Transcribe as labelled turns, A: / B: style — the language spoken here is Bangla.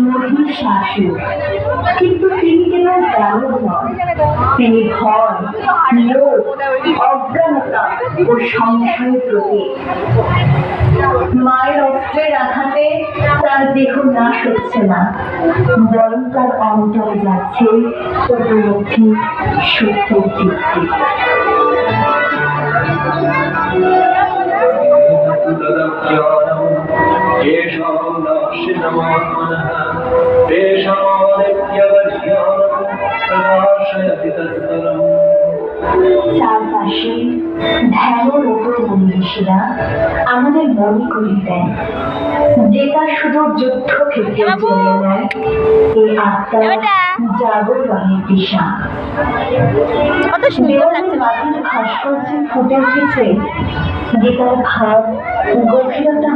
A: নদীর শাশুড়, কিন্তু তিনি কেবল দানব নন, তিনি ভয়, লোভ, অজ্ঞানতা ও সংশয়ের প্রতীক। মায়ের অস্ত্রের আঘাতে তার দেহ নাশ হচ্ছে না, বরং তার অন্তরে যাচ্ছে উপলব্ধি, সত্যের দীপ্তি। চারপাশে ধ্যানরত মনীষীরা আমাদের মনে করিয়ে দেন, যেটা শুধু যুদ্ধক্ষেত্রে চলে যায় এই আত্মার জাগরণের দিশা। দেওয়ালের মাটির ভাস্কর্যে ফুটে উঠেছে গীতার ভাব, গভীরতা,